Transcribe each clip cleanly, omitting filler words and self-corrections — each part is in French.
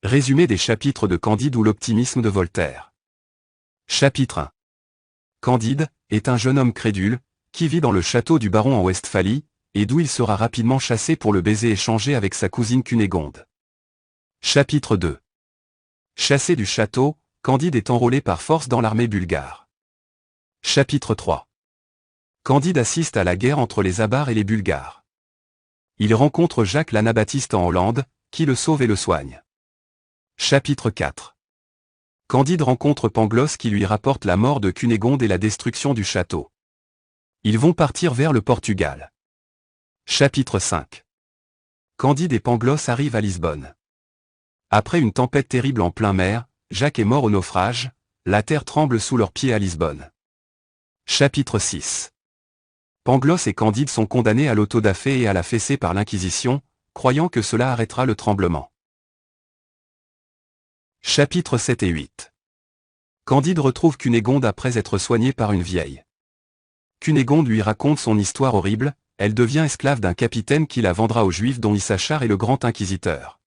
Résumé des chapitres de Candide ou l'optimisme de Voltaire. Chapitre 1. Candide est un jeune homme crédule, qui vit dans le château du baron en Westphalie, et d'où il sera rapidement chassé pour le baiser échangé avec sa cousine Cunégonde. Chapitre 2. Chassé du château, Candide est enrôlé par force dans l'armée bulgare. Chapitre 3. Candide assiste à la guerre entre les Avars et les Bulgares. Il rencontre Jacques l'Anabaptiste en Hollande, qui le sauve et le soigne. Chapitre 4. Candide rencontre Pangloss qui lui rapporte la mort de Cunégonde et la destruction du château. Ils vont partir vers le Portugal. Chapitre 5. Candide et Pangloss arrivent à Lisbonne. Après une tempête terrible en plein mer, Jacques est mort au naufrage, la terre tremble sous leurs pieds à Lisbonne. Chapitre 6. Pangloss et Candide sont condamnés à l'autodafé et à la fessée par l'Inquisition, croyant que cela arrêtera le tremblement. Chapitres 7 et 8. Candide retrouve Cunégonde après être soignée par une vieille. Cunégonde lui raconte son histoire horrible, elle devient esclave d'un capitaine qui la vendra aux Juifs dont Issachar est le grand inquisiteur.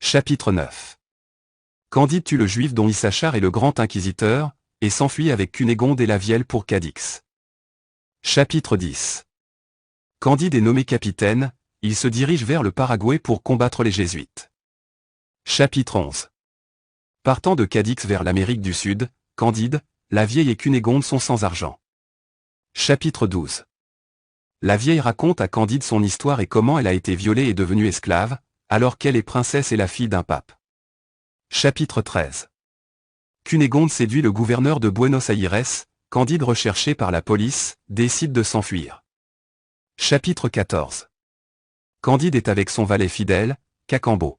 Chapitre 9. Candide tue le Juif dont Issachar est le grand inquisiteur, et s'enfuit avec Cunégonde et la Vielle pour Cadix. Chapitre 10. Candide est nommé capitaine, il se dirige vers le Paraguay pour combattre les Jésuites. Chapitre 11. Partant de Cadix vers l'Amérique du Sud, Candide, la Vieille et Cunégonde sont sans argent. Chapitre 12. La Vieille raconte à Candide son histoire et comment elle a été violée et devenue esclave, alors qu'elle est princesse et la fille d'un pape. Chapitre 13. Cunégonde séduit le gouverneur de Buenos Aires, Candide recherché par la police, décide de s'enfuir. Chapitre 14. Candide est avec son valet fidèle, Cacambo.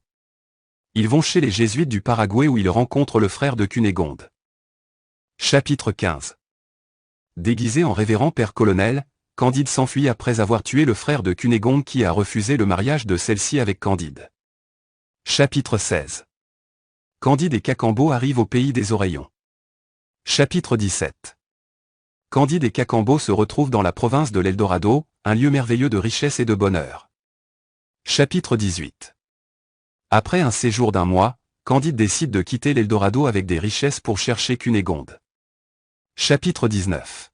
Ils vont chez les Jésuites du Paraguay où ils rencontrent le frère de Cunégonde. Chapitre 15. Déguisé en révérend père colonel, Candide s'enfuit après avoir tué le frère de Cunégonde qui a refusé le mariage de celle-ci avec Candide. Chapitre 16. Candide et Cacambo arrivent au pays des Oreillons. Chapitre 17. Candide et Cacambo se retrouvent dans la province de l'Eldorado, un lieu merveilleux de richesse et de bonheur. Chapitre 18. Après un séjour d'un mois, Candide décide de quitter l'Eldorado avec des richesses pour chercher Cunégonde. Chapitre 19.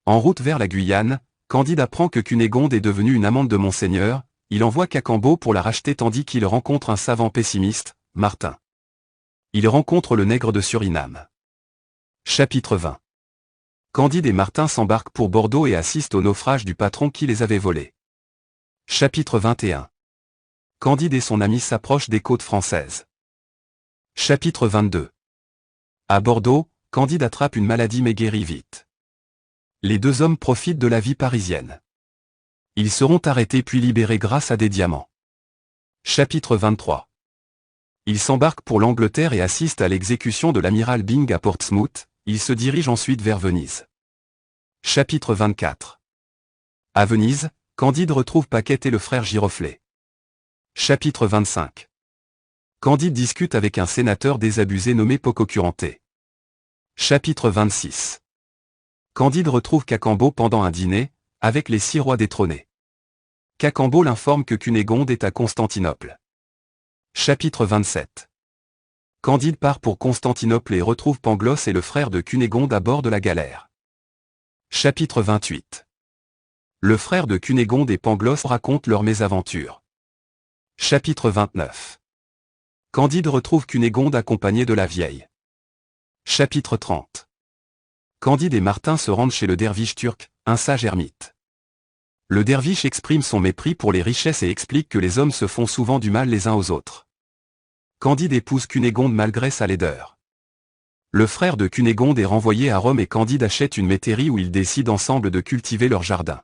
En route vers la Guyane, Candide apprend que Cunégonde est devenue une amante de Monseigneur, il envoie Cacambo pour la racheter tandis qu'il rencontre un savant pessimiste, Martin. Il rencontre le nègre de Suriname. Chapitre 20. Candide et Martin s'embarquent pour Bordeaux et assistent au naufrage du patron qui les avait volés. Chapitre 21. Candide et son ami s'approchent des côtes françaises. Chapitre 22. À Bordeaux, Candide attrape une maladie mais guérit vite. Les deux hommes profitent de la vie parisienne. Ils seront arrêtés puis libérés grâce à des diamants. Chapitre 23. Ils s'embarquent pour l'Angleterre et assistent à l'exécution de l'amiral Byng à Portsmouth, ils se dirigent ensuite vers Venise. Chapitre 24. À Venise, Candide retrouve Paquette et le frère Giroflée. Chapitre 25. Candide discute avec un sénateur désabusé nommé Pococurante. Chapitre 26. Candide retrouve Cacambo pendant un dîner, avec les 6 rois détrônés. Cacambo l'informe que Cunégonde est à Constantinople. Chapitre 27. Candide part pour Constantinople et retrouve Pangloss et le frère de Cunégonde à bord de la galère. Chapitre 28. Le frère de Cunégonde et Pangloss racontent leurs mésaventures. Chapitre 29. Candide retrouve Cunégonde accompagnée de la Vieille. Chapitre 30. Candide et Martin se rendent chez le derviche turc, un sage ermite. Le derviche exprime son mépris pour les richesses et explique que les hommes se font souvent du mal les uns aux autres. Candide épouse Cunégonde malgré sa laideur. Le frère de Cunégonde est renvoyé à Rome et Candide achète une métairie où ils décident ensemble de cultiver leur jardin.